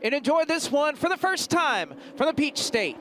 and enjoy this one for the first time from the Peach State.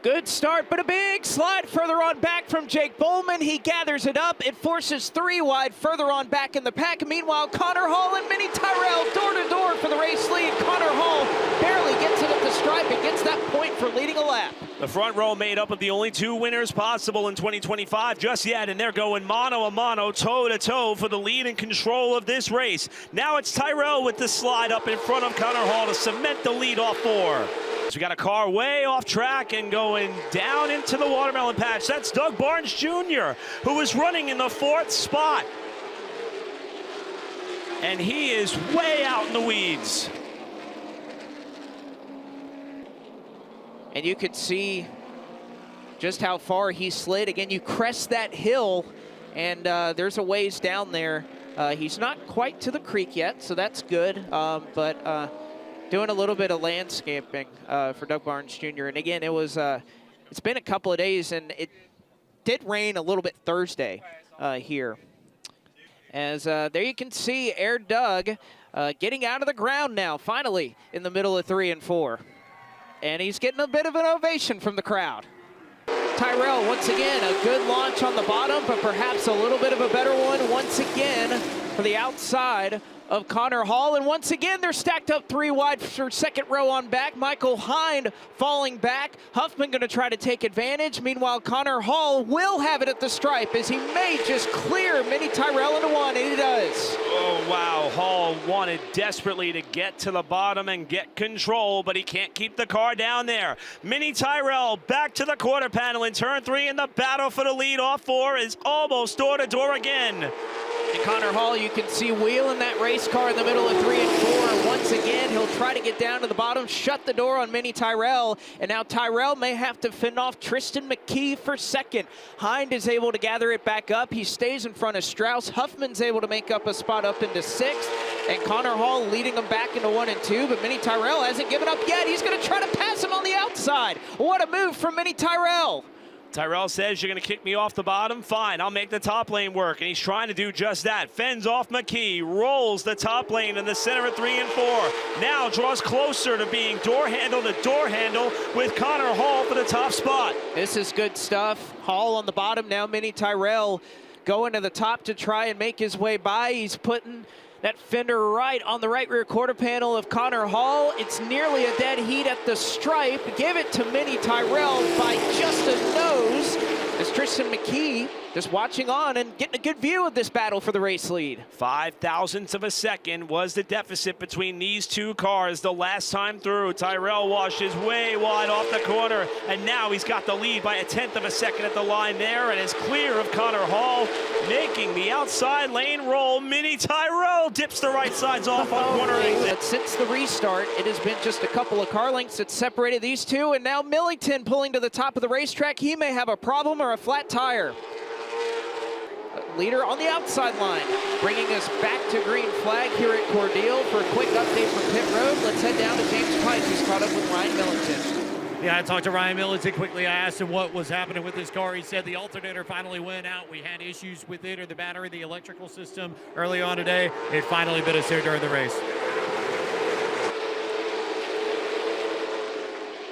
Good start, but a big slide further on back from Jake Bowman. He gathers it up. It forces 3 wide further on back in the pack. Meanwhile, Connor Hall and Minnie Tyrell door-to-door for the race lead. Connor Hall barely gets it at the stripe and gets that point for leading a lap. The front row made up of the only 2 winners possible in 2025 just yet, and they're going mano-a-mano, toe-to-toe for the lead and control of this race. Now it's Tyrell with the slide up in front of Connor Hall to cement the lead off 4. So we got a car way off track and going down into the watermelon patch. That's Doug Barnes Jr., who was running in the 4th spot. And he is way out in the weeds. And you could see just how far he slid. Again, you crest that hill, and there's a ways down there. He's not quite to the creek yet, so that's good. But doing a little bit of landscaping for Doug Barnes Jr. And again, it's been a couple of days, and it did rain a little bit Thursday here. As there you can see Air Doug getting out of the ground now, finally, in the middle of 3 and 4. And he's getting a bit of an ovation from the crowd. Tyrell, once again, a good launch on the bottom, but perhaps a little bit of a better one once again for the outside of Connor Hall. And once again, they're stacked up 3 wide for 2nd row on back. Michael Hind falling back. Huffman going to try to take advantage. Meanwhile, Connor Hall will have it at the stripe as he may just clear Minnie Tyrell into 1, and he does. Oh, wow. Hall wanted desperately to get to the bottom and get control, but he can't keep the car down there. Minnie Tyrell back to the quarter panel in turn 3, and the battle for the lead off 4 is almost door-to-door again. And Connor Hall, you can see wheeling that race car in the middle of 3 and 4. Once again, he'll try to get down to the bottom, shut the door on Minnie Tyrell. And now Tyrell may have to fend off Tristan McKee for 2nd. Hind is able to gather it back up. He stays in front of Strauss. Huffman's able to make up a spot up into 6th. And Connor Hall leading him back into 1 and 2. But Minnie Tyrell hasn't given up yet. He's going to try to pass him on the outside. What a move from Minnie Tyrell. Tyrell says, you're going to kick me off the bottom? Fine, I'll make the top lane work. And he's trying to do just that. Fends off McKee, rolls the top lane in the center of 3 and 4. Now draws closer to being door handle to door handle with Connor Hall for the top spot. This is good stuff. Hall on the bottom now. Minnie Tyrell going to the top to try and make his way by. He's putting that fender right on the right rear quarter panel of Connor Hall. It's nearly a dead heat at the stripe. Give it to Minnie Tyrell by just a nose. As Tristan McKee just watching on and getting a good view of this battle for the race lead. 0.005 of a second was the deficit between these 2 cars the last time through. Tyrell washes way wide off the corner, and now he's got the lead by 1/10 of a second at the line there, and is clear of Connor Hall, making the outside lane roll. Minnie Tyrell dips the right sides off on corner exit. Since the restart, it has been just a couple of car lengths that separated these 2, and now Millington pulling to the top of the racetrack. He may have a problem or a flat tire. Leader on the outside line, bringing us back to green flag here at Cordele for a quick update from pit road. Let's head down to James Pike, who's caught up with Ryan Millington. Yeah, I talked to Ryan Millington quickly. I asked him what was happening with his car. He said the alternator finally went out. We had issues with it, or the battery, the electrical system early on today. It finally bit us here during the race.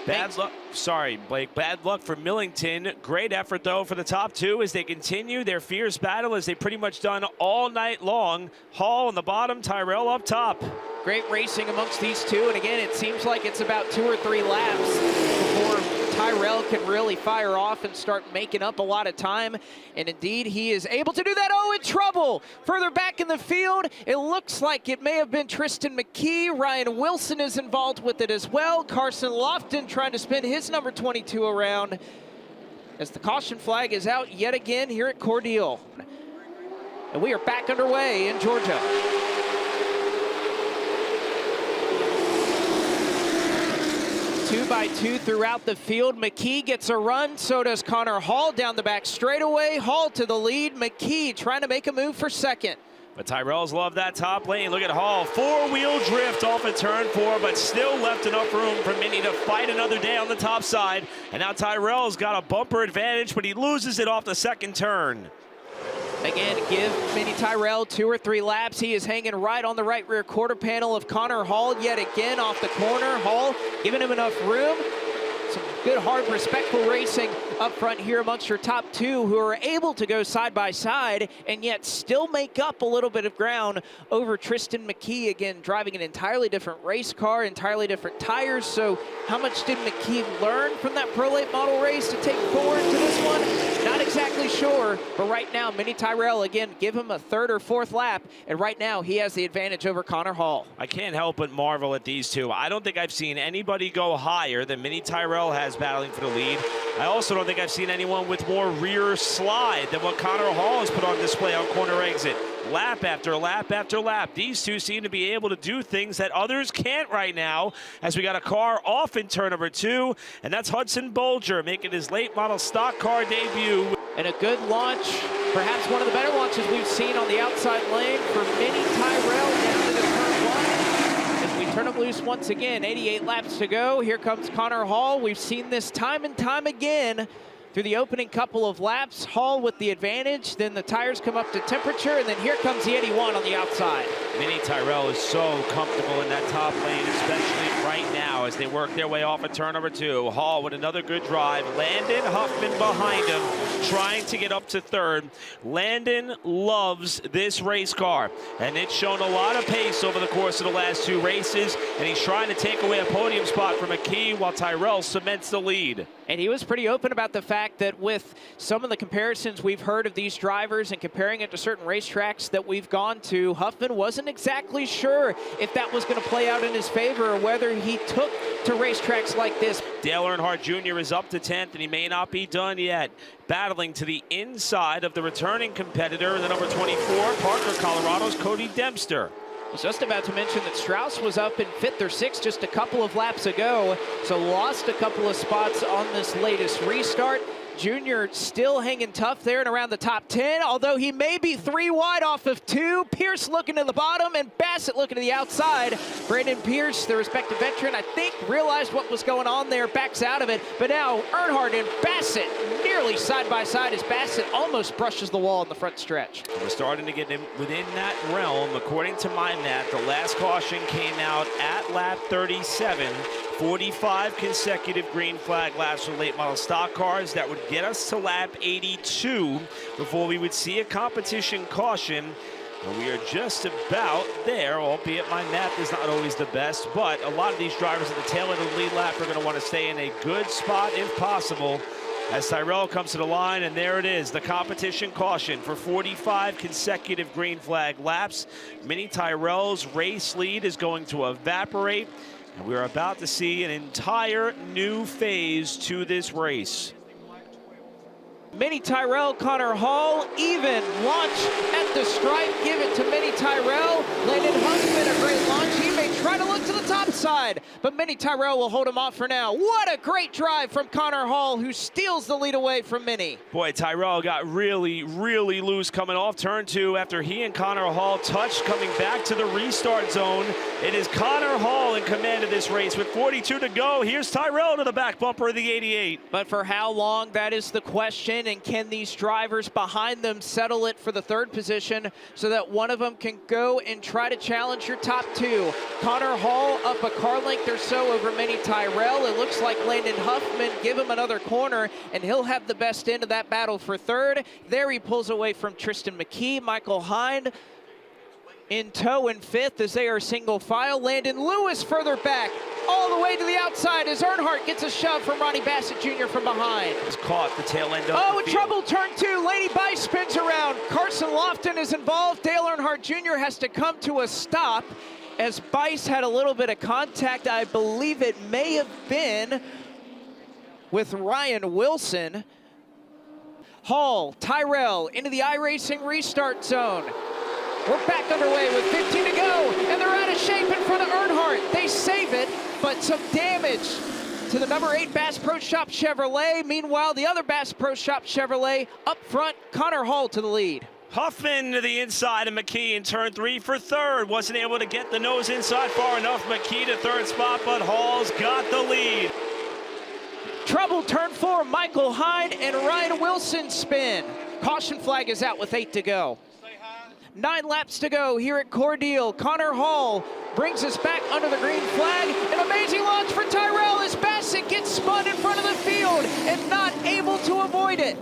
Bad luck. Sorry, Blake. Bad luck for Millington. Great effort, though, for the top 2 as they continue their fierce battle as they've pretty much done all night long. Hall on the bottom, Tyrell up top. Great racing amongst these 2. And again, it seems like it's about 2 or 3 laps before Tyrell can really fire off and start making up a lot of time. And indeed, he is able to do that. Oh, in trouble. Further back in the field, it looks like it may have been Tristan McKee. Ryan Wilson is involved with it as well. Carson Lofton trying to spin his number 22 around as the caution flag is out yet again here at Cordele. And we are back underway in Georgia. 2 by 2 throughout the field. McKee gets a run, so does Connor Hall down the back straightaway. Hall to the lead. McKee trying to make a move for 2nd. But Tyrrell's love that top lane. Look at Hall, four-wheel drift off of turn 4, but still left enough room for Mini to fight another day on the top side. And now Tyrrell's got a bumper advantage, but he loses it off the second turn. Again, give Mini Tyrrell 2 or 3 laps. He is hanging right on the right rear quarter panel of Connor Hall yet again off the corner. Hall giving him enough room. Some good, hard, respectful racing up front here amongst your top 2 who are able to go side by side and yet still make up a little bit of ground over Tristan McKee. Again, driving an entirely different race car, entirely different tires. So how much did McKee learn from that Pro Late Model race to take forward to this one? Not exactly sure, but right now, Mini Tyrrell, again, give him a 3rd or 4th lap, and right now he has the advantage over Connor Hall. I can't help but marvel at these two. I don't think I've seen anybody go higher than Mini Tyrrell has battling for the lead. I also don't think I've seen anyone with more rear slide than what Connor Hall has put on display on corner exit. Lap after lap after lap. These two seem to be able to do things that others can't right now, as we got a car off in turn number 2, and that's Hudson Bolger making his late model stock car debut. And a good launch, perhaps one of the better launches we've seen on the outside lane for Mini Tyrrell down into turn 1. As we turn him loose once again, 88 laps to go. Here comes Connor Hall. We've seen this time and time again through the opening couple of laps. Hall with the advantage, then the tires come up to temperature, and then here comes the 81 on the outside. Mini Tyrrell is so comfortable in that top lane, especially right now as they work their way off of turn number 2. Hall with another good drive. Landon Huffman behind him, trying to get up to 3rd. Landon loves this race car, and it's shown a lot of pace over the course of the last 2 races, and he's trying to take away a podium spot from McKee while Tyrrell cements the lead. And he was pretty open about the fact that with some of the comparisons we've heard of these drivers and comparing it to certain racetracks that we've gone to, Huffman wasn't exactly sure if that was going to play out in his favor or whether he took to racetracks like this. Dale Earnhardt Jr. is up to 10th, and he may not be done yet. Battling to the inside of the returning competitor in the number 24, Parker, Colorado's Cody Dempster. I was just about to mention that Strauss was up in 5th or 6th just a couple of laps ago, so lost a couple of spots on this latest restart. Junior still hanging tough there and around the top 10, although he may be 3 wide off of 2. Pierce looking to the bottom and Bassett looking to the outside. Brandon Pierce, the respective veteran, I think realized what was going on there, backs out of it. But now Earnhardt and Bassett nearly side by side as Bassett almost brushes the wall in the front stretch. We're starting to get within that realm. According to my math, the last caution came out at lap 37. 45 consecutive green flag laps for late model stock cars. That would get us to lap 82 before we would see a competition caution. And we are just about there, albeit my math is not always the best, but a lot of these drivers at the tail end of the lead lap are going to want to stay in a good spot if possible. As Tyrrell comes to the line, and there it is, the competition caution for 45 consecutive green flag laps. Mini Tyrrell's race lead is going to evaporate, and we're about to see an entire new phase to this race. Mini Tyrrell, Connor Hall, even launch at the stripe. Give it to Mini Tyrrell. Landon Huffman, a great launch. He may try to look to the top side, but Mini Tyrrell will hold him off for now. What a great drive from Connor Hall, who steals the lead away from Mini. Boy, Tyrrell got really, really loose coming off turn 2 after he and Connor Hall touched coming back to the restart zone. It is Connor Hall in command of this race with 42 to go. Here's Tyrrell to the back bumper of the 88. But for how long, that is the question. And can these drivers behind them settle it for the 3rd position so that one of them can go and try to challenge your top 2? Connor Hall up a car length or so over Mini Tyrrell. It looks like Landon Huffman give him another corner, and he'll have the best end of that battle for 3rd. There he pulls away from Tristan McKee. Michael Hind in tow in 5th as they are single file. Landon Lewis further back, all the way to the outside as Earnhardt gets a shove from Ronnie Bassett Jr. from behind. He's caught the tail end of in trouble, turn 2. Lady Bice spins around. Carson Lofton is involved. Dale Earnhardt Jr. has to come to a stop as Bice had a little bit of contact. I believe it may have been with Ryan Wilson. Hall, Tyrrell into the iRacing restart zone. We're back underway with 15 to go, and they're out of shape in front of Earnhardt. They save it, but some damage to the number 8 Bass Pro Shop Chevrolet. Meanwhile, the other Bass Pro Shop Chevrolet up front, Connor Hall to the lead. Huffman to the inside of McKee in turn 3 for third. Wasn't able to get the nose inside far enough. McKee to third spot, but Hall's got the lead. Trouble turn 4, Michael Hyde and Ryan Wilson spin. Caution flag is out with 8 to go. 9 laps to go here at Cordele. Connor Hall brings us back under the green flag. An amazing launch for Tyrrell as Bassett gets spun in front of the field and not able to avoid it.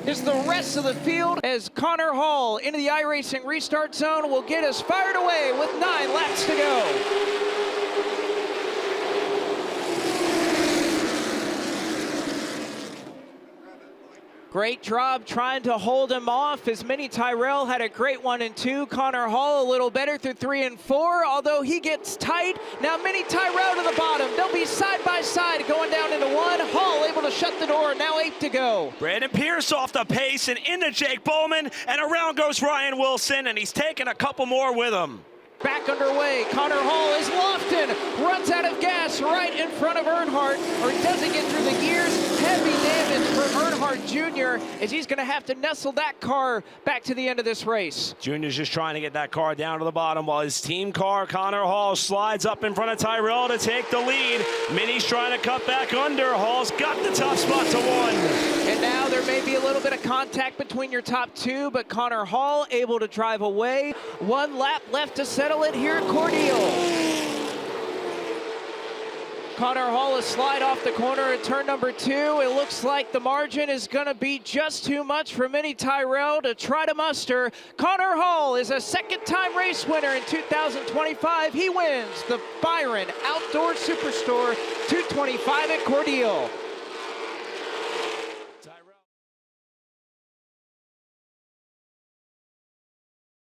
Is the rest of the field as Connor Hall into the iRacing restart zone will get us fired away with 9 laps to go. Great job trying to hold him off as Mini Tyrrell had a great 1 and 2. Connor Hall a little better through 3 and 4, although he gets tight. Now Mini Tyrrell to the bottom. They'll be side by side going down into 1. Hall able to shut the door, now 8 to go. Brandon Pierce off the pace and into Jake Bowman, and around goes Ryan Wilson, and he's taking a couple more with him. Back underway, Connor Hall is Lofton, runs out of gas right in front of Earnhardt, or doesn't get through the gears. Heavy damage for Earnhardt Jr. as he's gonna have to nestle that car back to the end of this race. Junior's just trying to get that car down to the bottom while his team car, Connor Hall, slides up in front of Tyrrell to take the lead. Mini's trying to cut back under. Hall's got the tough spot to 1. And now there may be a little bit of contact between your top 2, but Connor Hall able to drive away. 1 lap left to settle it here at Cordele. Connor Hall is slide off the corner at turn number 2. It looks like the margin is going to be just too much for Mini Tyrrell to try to muster. Connor Hall is a second-time race winner in 2025. He wins the Byron Outdoor Superstore 225 at Cordele.